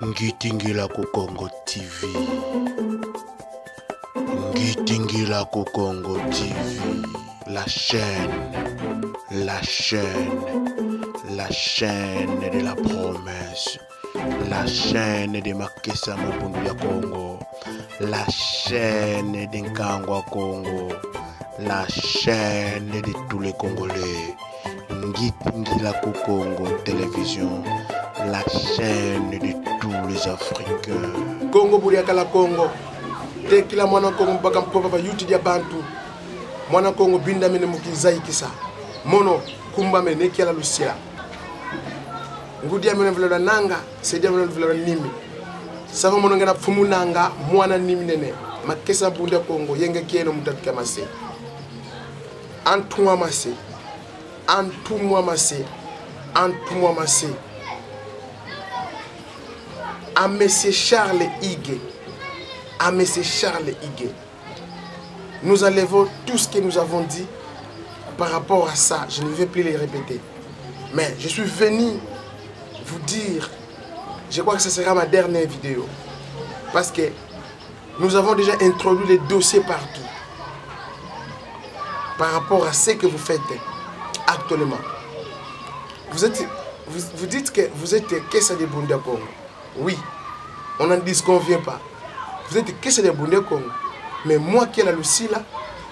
Ngitingila ku Congo TV. Ngitingila ku Congo TV. La chaîne de la promesse. La chaîne de Makesa Mabundu Congo. La chaîne d'Nkangwa Congo. La chaîne de tous les Congolais. Ngitingila ku Congo Télévision. La chaîne de tous les Africains. Congo Buriakala Congo. Tekila mwana Congo mpaka mpova yuti dia bantu. Mwana Congo binda mene mukizai kisa. Mono kumba mene kiala lusia. Ngudia mene vlora nanga, sedia mene vlora nimi. Sava mono ngana fumu nanga mwana nimi nene. Makesa bunda Congo yenge kieno mutatika mase. Antumwa mase. Antumwa mase. Antumwa mase. À M. Charles Higué, à M. Charles Higué, nous enlevons tout ce que nous avons dit par rapport à ça. Je ne vais plus les répéter. Mais je suis venu vous dire, je crois que ce sera ma dernière vidéo. Parce que nous avons déjà introduit les dossiers partout. Par rapport à ce que vous faites actuellement. Vous dites que vous êtes Kessa de Bunda Congo. Oui, on n'en disconvient pas. Vous êtes que c'est des Bundé Congo. Mais moi qui ai la Lucie là,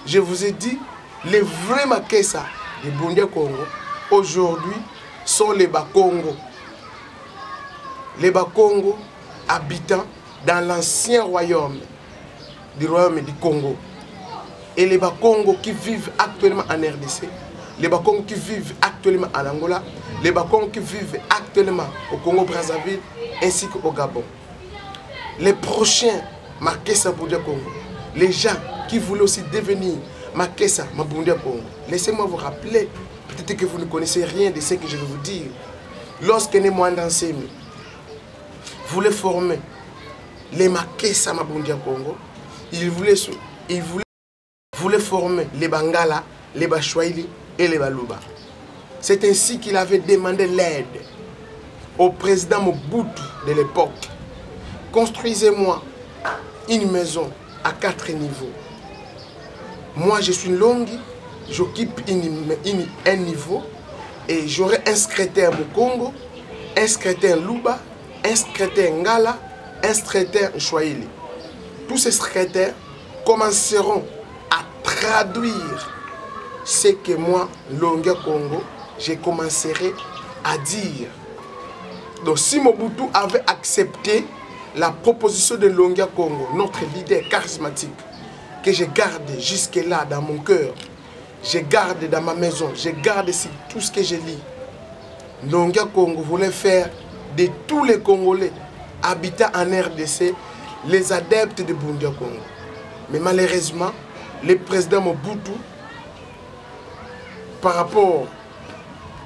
je vous ai dit, les vrais Makessa des Bundé Congo, aujourd'hui, sont les Bakongo. Les Bakongo habitant dans l'ancien royaume du Congo. Et les Bakongo qui vivent actuellement en RDC, les Bakongo qui vivent actuellement en Angola, les Bakongo qui vivent actuellement au Congo-Brazzaville, ainsi qu'au Gabon. Les prochains Makessa Mabundu Congo, les gens qui voulaient aussi devenir Makessa Mabundu Congo, laissez-moi vous rappeler, peut-être que vous ne connaissez rien de ce que je vais vous dire. Lorsque Mwanda Nsemi voulait former les Makessa Mabundu Congo, il voulait former les Bangala, les Bashwaili et les Baluba. C'est ainsi qu'il avait demandé l'aide au président Mobutu de l'époque. Construisez-moi une maison à 4 niveaux. Moi, je suis Longi, j'occupe un niveau et j'aurai un secrétaire Mukongo, un secrétaire Luba, un secrétaire Ngala, un secrétaire Nshwaili. Tous ces secrétaires commenceront à traduire ce que moi, Longa Congo, je commencerai à dire. Donc si Mobutu avait accepté la proposition de Longa Congo, notre leader charismatique, que je garde jusque-là dans mon cœur, je garde dans ma maison, je garde sur tout ce que je lis. Longa Congo voulait faire de tous les Congolais habitant en RDC les adeptes de Bunda Congo. Mais malheureusement, le président Mobutu, par rapport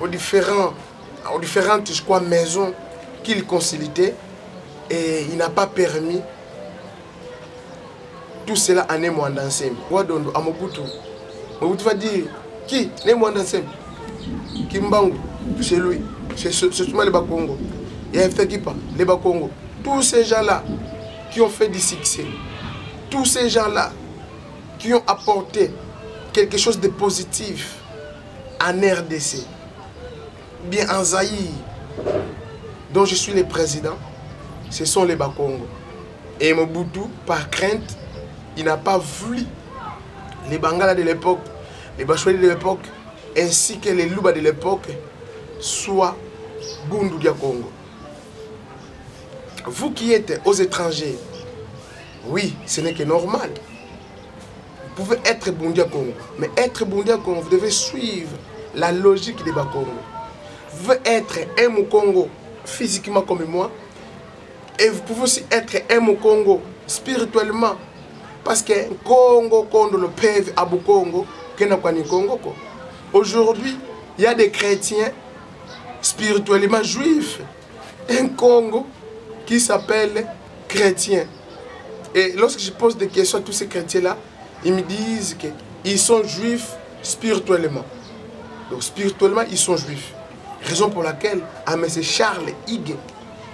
aux différentes je crois, maisons qu'il consultait, et il n'a pas permis tout cela à Mwanda Nsemi. Wadondo à Mobutu. Mobutu va dire, qui Mwanda Nsemi? Kimbangu, c'est lui. C'est seulement les Bakongo. Il y a un fait qui parle, les Bakongo. Tous ces gens-là qui ont fait du succès, tous ces gens-là qui ont apporté quelque chose de positif en RDC, bien en Zaïre, dont je suis le président, ce sont les Bakongo. Et Mobutu, par crainte, il n'a pas voulu les Bangala de l'époque, les Bashwali de l'époque, ainsi que les Luba de l'époque, soient Bundu dia Congo. Vous qui êtes aux étrangers, oui, ce n'est que normal. Vous pouvez être Bundu Congo, mais être Bundu Congo, vous devez suivre la logique des Bakongo. Vous pouvez être un Mukongo physiquement comme moi, et vous pouvez aussi être un Mukongo spirituellement, parce que Congo, Congo, le pève à Bukongo, Congo. Aujourd'hui, il y a des chrétiens spirituellement juifs, un Congo qui s'appelle chrétien. Et lorsque je pose des questions à tous ces chrétiens-là, ils me disent qu'ils sont juifs spirituellement. Donc spirituellement, ils sont juifs. Raison pour laquelle, à M. Charles Higué,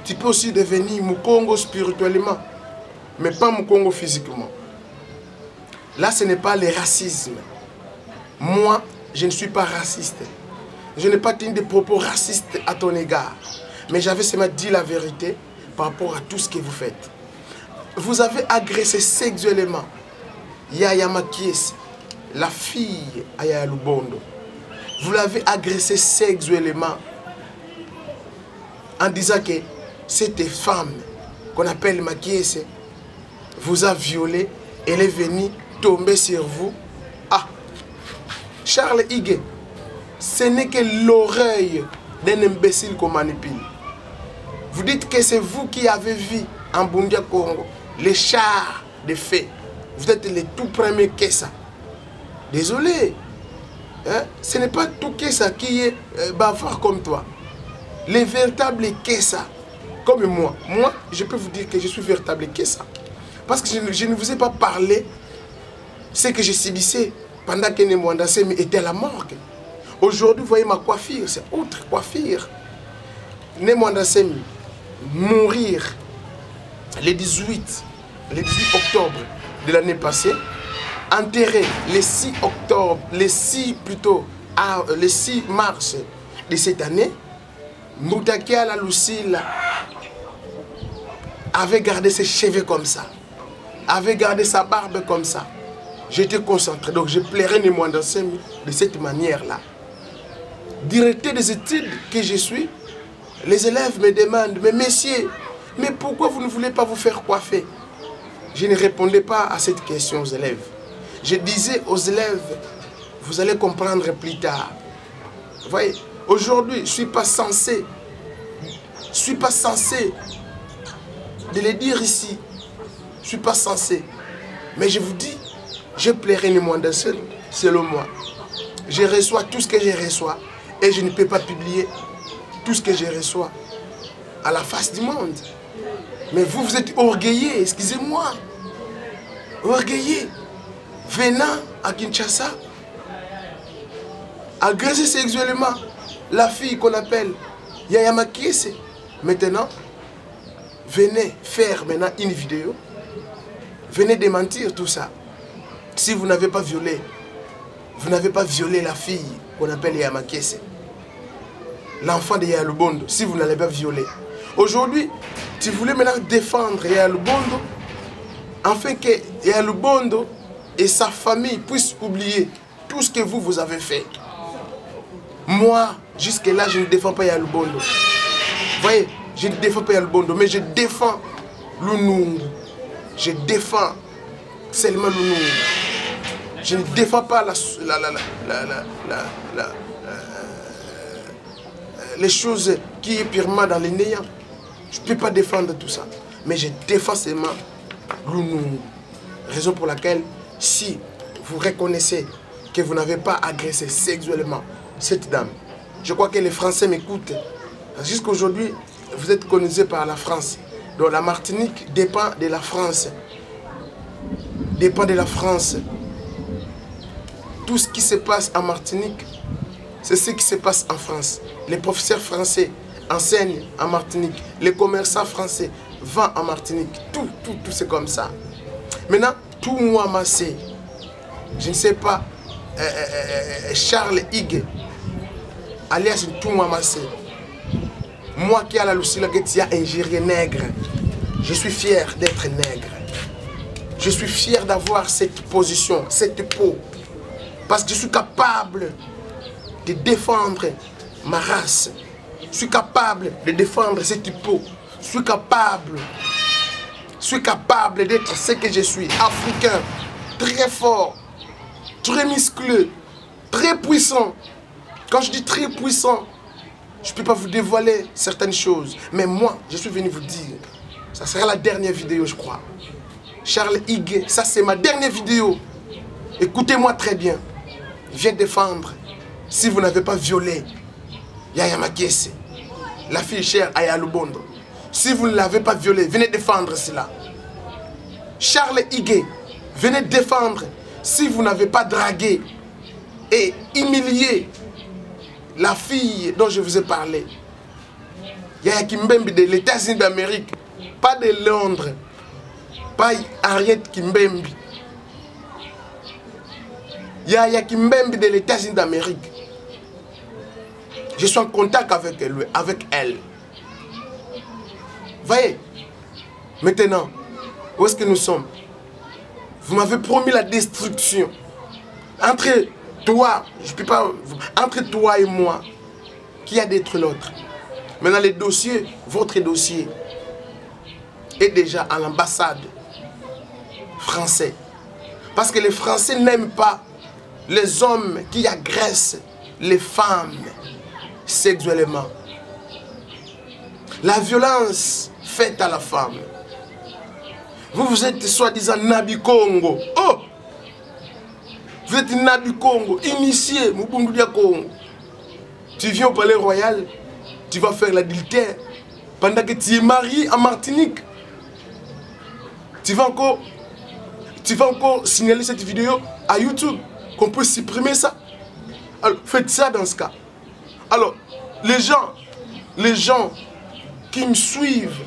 Tu peux aussi devenir Mukongo spirituellement, mais pas Mukongo physiquement. Là, ce n'est pas le racisme. Moi, je ne suis pas raciste. Je n'ai pas tenu des propos racistes à ton égard. Mais j'avais seulement dit la vérité par rapport à tout ce que vous faites. Vous avez agressé sexuellement Yaya Makiese, la fille à Yaya Lubondo. Vous l'avez agressé sexuellement en disant que cette femme qu'on appelle Makiese vous a violé. Elle est venue tomber sur vous. Ah, Charles Higué, ce n'est que l'oreille d'un imbécile qu'on manipule. Vous dites que c'est vous qui avez vu en Bundia Congo les chars de fées. Vous êtes les tout premiers Kessa. Désolé, hein? Ce n'est pas tout Kessa qui est bavard comme toi. Les véritables Kessa, comme moi. Moi, je peux vous dire que je suis véritable Kessa. Parce que je ne vous ai pas parlé ce que je subissais pendant que Nemwanda Semi était à la morgue. Aujourd'hui, vous voyez ma coiffure, c'est autre coiffure. Nemwanda Semi mourir le 18 octobre de l'année passée, enterré le 6 octobre, le 6 mars de cette année, Moutakia la Lucille avait gardé ses cheveux comme ça, avait gardé sa barbe comme ça. J'étais concentré, donc je plairais Nemwanda Semi de cette manière-là. Directeur des études que je suis, les élèves me demandent, mais messieurs, mais pourquoi vous ne voulez pas vous faire coiffer? Je ne répondais pas à cette question aux élèves. Je disais aux élèves, vous allez comprendre plus tard. Vous voyez, aujourd'hui, je ne suis pas censé de le dire ici. Je ne suis pas censé. Mais je vous dis, je plairai Nemwanda Semi selon moi. Je reçois tout ce que je reçois et je ne peux pas publier tout ce que je reçois à la face du monde. Mais vous, vous êtes orgueillés, excusez-moi. Orgueillés. Venant à Kinshasa, agresser sexuellement la fille qu'on appelle Yaya Makiese. Maintenant, venez faire maintenant une vidéo. Venez démentir tout ça. Si vous n'avez pas violé, la fille qu'on appelle Yaya Makiese. L'enfant de Yaya Lubondo, si vous n'allez pas violer. Aujourd'hui, tu voulais maintenant défendre Yaya Lubondo, afin que Yaya Lubondo et sa famille puissent oublier tout ce que vous avez fait. Moi, jusque-là, je ne défends pas Yaya Lubondo. Vous voyez, je ne défends pas Yaya Lubondo, mais je défends Lunungu. Je défends seulement Lunungu. Je ne défends pas les choses qui est purement dans les néants. Je ne peux pas défendre tout ça. Mais je défends seulement Lunungu. Raison pour laquelle, si vous reconnaissez que vous n'avez pas agressé sexuellement cette dame, je crois que les Français m'écoutent. Jusqu'à aujourd'hui, vous êtes colonisés par la France. Donc la Martinique dépend de la France. Dépend de la France. Tout ce qui se passe en Martinique, c'est ce qui se passe en France. Les professeurs français enseignent en Martinique. Les commerçants français vendent en Martinique. Tout c'est comme ça. Maintenant, tout moi massé, je ne sais pas, Charles Higué, alias tout moi massé. Moi qui ai la Lucille Getia ingéré nègre, je suis fier d'être nègre. Je suis fier d'avoir cette position, cette peau. Parce que je suis capable de défendre ma race. Je suis capable de défendre cette peau. Je suis capable d'être ce que je suis. Africain, très fort, très musclé, très puissant. Quand je dis très puissant, je ne peux pas vous dévoiler certaines choses. Mais moi, je suis venu vous dire, ça sera la dernière vidéo, je crois. Charles Higué, ça c'est ma dernière vidéo. Écoutez-moi très bien. Je viens défendre, si vous n'avez pas violé Yaya Makiese, la fille chère à Yaya Lubondo. Si vous ne l'avez pas violé, venez défendre cela. Charles Higué, venez défendre si vous n'avez pas dragué et humilié la fille dont je vous ai parlé. Yaya Kimbembe de l'États-Unis d'Amérique, pas de Londres, pas Harriet Kimbembe. Yaya Kimbembe de l'États-Unis d'Amérique. Je suis en contact avec elle. Voyez, maintenant, où est-ce que nous sommes? Vous m'avez promis la destruction. Entre toi, je peux pas, entre toi et moi, qui a détruit l'autre? Maintenant, les dossiers, votre dossier, est déjà à l'ambassade française. Parce que les Français n'aiment pas les hommes qui agressent les femmes sexuellement. La violence faite à la femme. Vous êtes soi-disant Nabi Congo. Oh! Vous êtes Nabi Congo, initié, Mubundu dia Congo. Tu viens au palais royal, tu vas faire l'adultère pendant que tu es marié en Martinique. Tu vas encore signaler cette vidéo à YouTube, qu'on peut supprimer ça. Alors, faites ça dans ce cas. Alors, les gens qui me suivent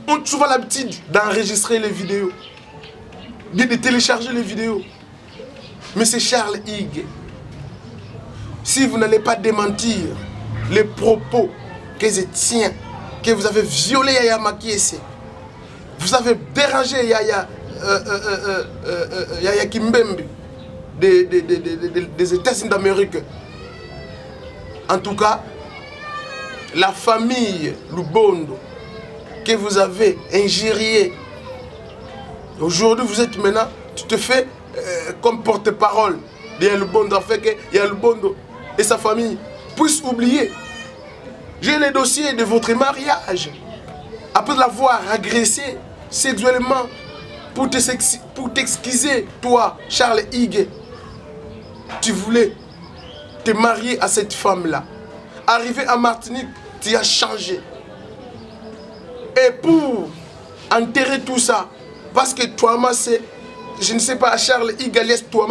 ont souvent l'habitude d'enregistrer les vidéos, de télécharger les vidéos. Mais c'est Charles Higues. Si vous n'allez pas démentir les propos que je tiens, que vous avez violé Yaya Makiese, vous avez dérangé Yaya Kimbembe des États-Unis d'Amérique. En tout cas, la famille Lubondo que vous avez injurié, aujourd'hui vous êtes maintenant, tu te fais comme porte-parole de Lubondo, afin que Lubondo et sa famille puissent oublier. J'ai les dossiers de votre mariage. Après l'avoir agressé sexuellement, pour t'excuser, toi, Charles Higues, tu voulais te marier à cette femme-là. Arrivé à Martinique, tu as changé. Et pour enterrer tout ça, parce que toi, je ne sais pas, Charles Higues alias toi,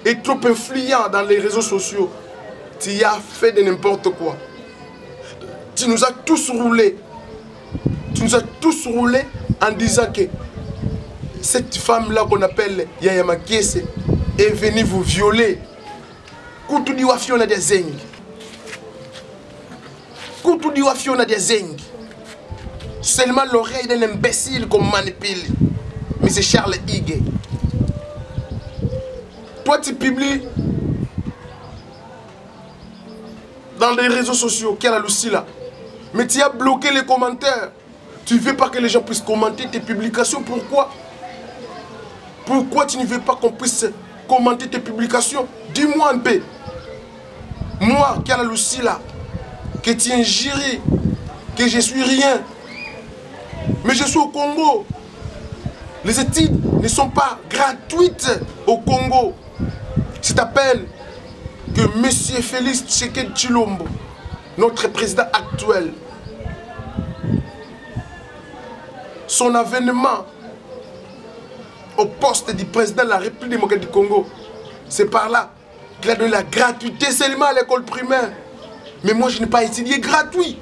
est trop influent dans les réseaux sociaux. Tu as fait de n'importe quoi. Tu nous as tous roulés. Tu nous as tous roulés en disant que cette femme-là qu'on appelle Yaya Makiese est venue vous violer. Kutu di wafiona des zengi. Kutu di wafiona des zengi. Seulement l'oreille d'un imbécile qu'on manipule. Mais c'est Charles Higues. Toi tu publies dans les réseaux sociaux qu'il y a la Lucie là. Mais tu as bloqué les commentaires. Tu ne veux pas que les gens puissent commenter tes publications. Pourquoi? Pourquoi tu ne veux pas qu'on puisse commenter tes publications? Dis-moi un peu. Moi, qui a la Lucie là, que tu injures, que je suis rien. Mais je suis au Congo. Les études ne sont pas gratuites au Congo. C'est à peine que M. Félix Tshisekedi Tshilombo, notre président actuel, son avènement au poste du président de la République démocratique du Congo, c'est par là qu'il a donné la gratuité seulement à l'école primaire. Mais moi, je n'ai pas étudié gratuit.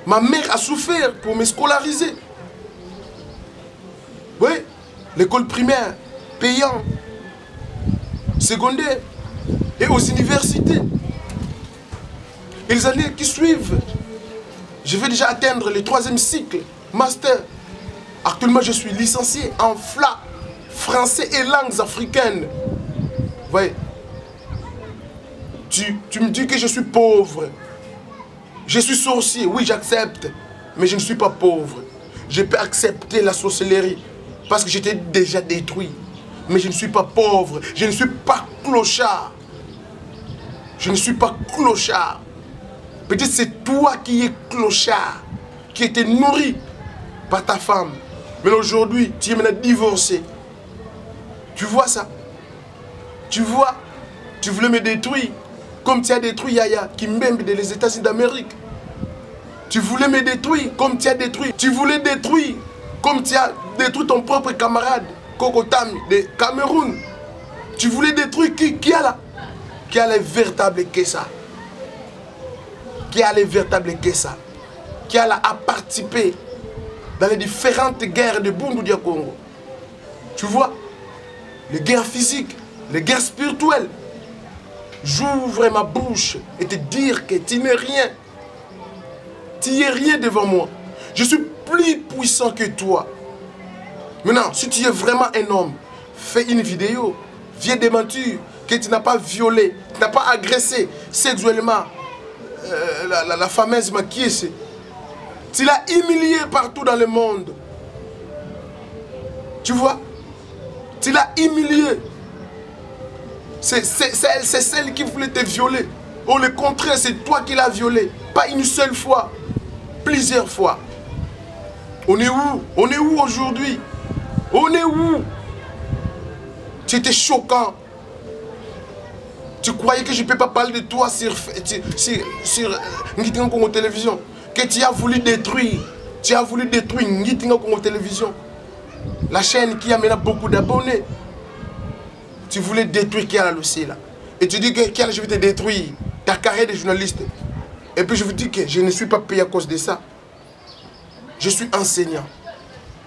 Ma mère a souffert pour me scolariser. Oui, l'école primaire, payant, secondaire et aux universités. Et les années qui suivent, je vais déjà atteindre le 3e cycle, master. Actuellement, je suis licencié en FLA, français et langues africaines. Vous voyez, tu me dis que je suis pauvre. Je suis sorcier, oui, j'accepte. Mais je ne suis pas pauvre. Je peux accepter la sorcellerie parce que j'étais déjà détruit. Mais je ne suis pas pauvre. Je ne suis pas clochard. Je ne suis pas clochard. Peut-être c'est toi qui es clochard, qui était nourri par ta femme. Mais aujourd'hui, tu es maintenant divorcé. Tu vois ça? Tu vois? Tu voulais me détruire comme tu as détruit Yaya Kimbembe des États-Unis d'Amérique. Tu voulais me détruire comme tu as détruit. Tu voulais détruire comme tu as détruit ton propre camarade Kokotami de Cameroun. Tu voulais détruire qui a là? Qui a les véritables Kessa? Qui a les véritables Kessa? qui a participé dans les différentes guerres de Bundu du Congo. Tu vois, les guerres physiques, les guerres spirituelles. J'ouvre ma bouche et te dire que tu n'es rien. Tu n'es rien devant moi. Je suis plus puissant que toi. Maintenant, si tu es vraiment un homme, fais une vidéo, viens démentir que tu n'as pas violé, tu n'as pas agressé sexuellement la fameuse Makiese. Tu l'as humiliée partout dans le monde. Tu vois? Tu l'as humiliée. C'est celle qui voulait te violer. Au contraire, c'est toi qui l'as violée. Pas une seule fois, plusieurs fois. On est où? On est où aujourd'hui? On est où? Tu étais choquant. Tu croyais que je ne peux pas parler de toi sur Ngitinga Congo Télévision? Que tu as voulu détruire. Tu as voulu détruire Ngitinga Congo Télévision. La chaîne qui a maintenant beaucoup d'abonnés. Tu voulais détruire Kiala Lucie là. Et tu dis que Kiala, je vais te détruire. Ta carrière de journaliste. Et puis je vous dis que je ne suis pas payé à cause de ça. Je suis enseignant.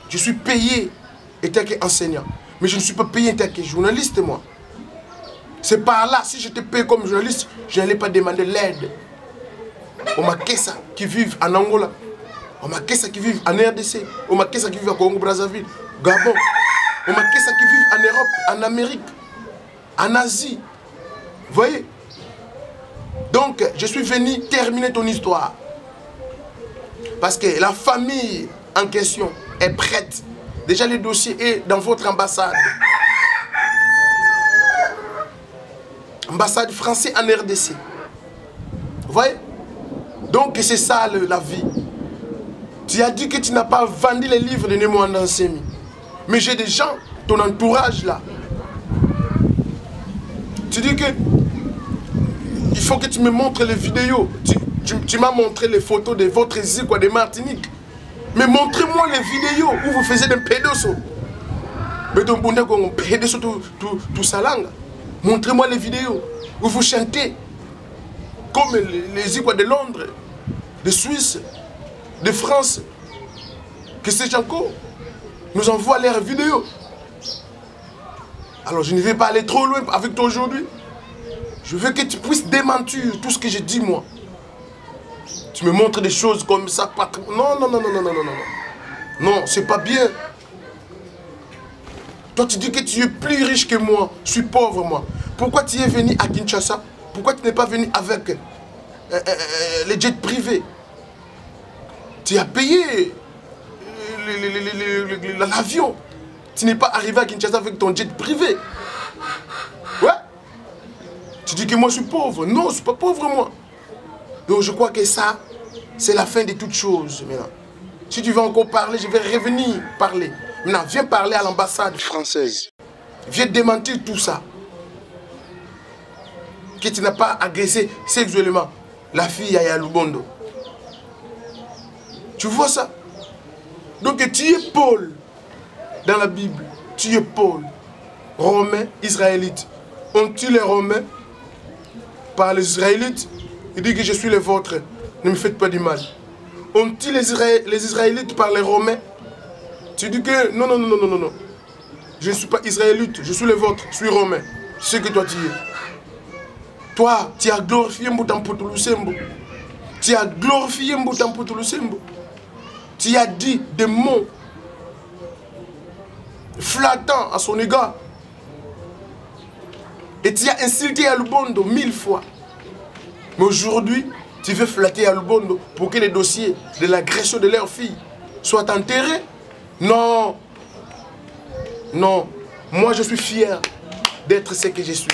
Je suis payé étant qu'enseignant. Mais je ne suis pas payé étant que journaliste, moi. C'est par là, si je te paye comme journaliste, je n'allais pas demander l'aide aux Makessa qui vivent en Angola, aux Makessa qui vivent en RDC, aux Makessa qui vivent à Congo-Brazzaville, Gabon, aux Makessa qui vivent en Europe, en Amérique, en Asie. Vous voyez? Donc, je suis venu terminer ton histoire. Parce que la famille en question est prête. Déjà, le dossier est dans votre ambassade. Ambassade française en RDC. Vous voyez? Donc, c'est ça la vie. Tu as dit que tu n'as pas vendu les livres de Nemo Andansemi. Mais j'ai des gens, ton entourage là. Tu dis que il faut que tu me montres les vidéos. Tu m'as montré les photos de votre île de Martinique. Mais montrez-moi les vidéos où vous faisiez des pédossos. Mais donc, vous pédosso tout ça langue. Montrez-moi les vidéos où vous chantez comme les îles de Londres, de Suisse, de France. Que ces encore nous envoient leurs vidéos. Alors je ne vais pas aller trop loin avec toi aujourd'hui. Je veux que tu puisses démentir tout ce que je dis moi. Tu me montres des choses comme ça. Non, non, non, non, non, non, non, non. Non, c'est pas bien. Toi, tu dis que tu es plus riche que moi. Je suis pauvre, moi. Pourquoi tu es venu à Kinshasa? Pourquoi tu n'es pas venu avec les jets privés? Tu as payé l'avion. Tu n'es pas arrivé à Kinshasa avec ton jet privé. Ouais. Tu dis que moi, je suis pauvre. Non, je ne suis pas pauvre, moi. Donc, je crois que ça, c'est la fin de toutes choses, maintenant. Si tu veux encore parler, je vais revenir parler. Maintenant, viens parler à l'ambassade française. Viens démentir tout ça. Que tu n'as pas agressé sexuellement la fille à Lubondo. Tu vois ça? Donc tu es Paul dans la Bible. Tu es Paul. Romain, Israélite. On tue les Romains par les Israélites. Il dit que je suis le vôtre. Ne me faites pas du mal. On tue les Israélites par les Romains. Tu dis que non, non, non, non, non, non. Je ne suis pas Israélite, je suis le vôtre, je suis Romain. Je sais que toi tu es. Toi, tu as glorifié Mboutampoutoulousembo. Tu as glorifié Mboutampoutoulousembo. Tu as dit des mots flattants à son égard. Et tu as insulté Alubondo 1000 fois. Mais aujourd'hui, tu veux flatter Alubondo pour que les dossiers de l'agression de leur fille soient enterrés? Non. Non. Moi, je suis fier d'être ce que je suis.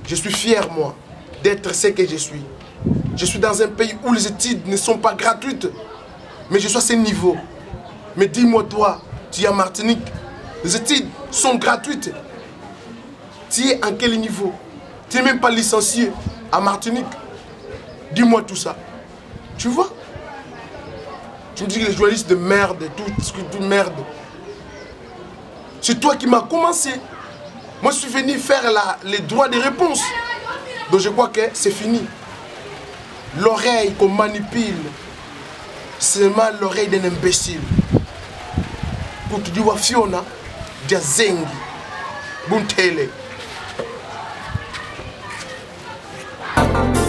Je suis fier, moi, d'être ce que je suis. Je suis dans un pays où les études ne sont pas gratuites. Mais je suis à ce niveau. Mais dis-moi, toi, tu es en Martinique. Les études sont gratuites. Tu es en quel niveau? Tu n'es même pas licencié à Martinique. Dis-moi tout ça. Tu vois? Tu me dis que les journalistes de merde, tout merde. C'est toi qui m'as commencé. Moi, je suis venu faire les droits de réponse. Donc, je crois que c'est fini. L'oreille qu'on manipule seulement l'oreille d'un imbécile. Pour te dire Fiona, Diazengi, Buntele.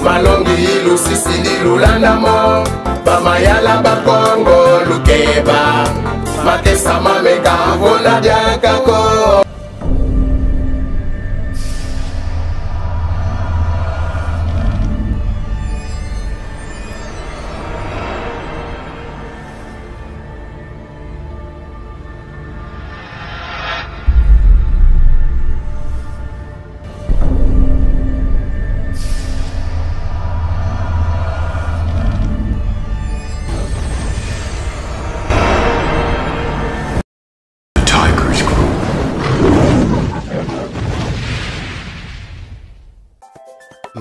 Malongi lusisidi lulandamo bamayala bakongo lukeba matesa mameka vola diakako.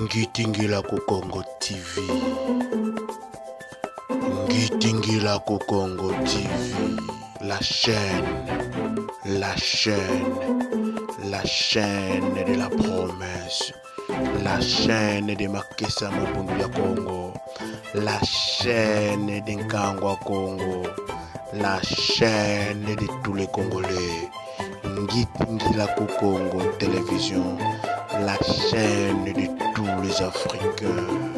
Ngitingila ku Congo TV. Ngitingila ku Congo TV. La chaîne de la promesse. La chaîne de Makisa Mabundu ya Congo. La chaîne de Nkangwa Congo. La chaîne de tous les Congolais. Ngitingila ku Congo Télévision. La chaîne de tous les Africains.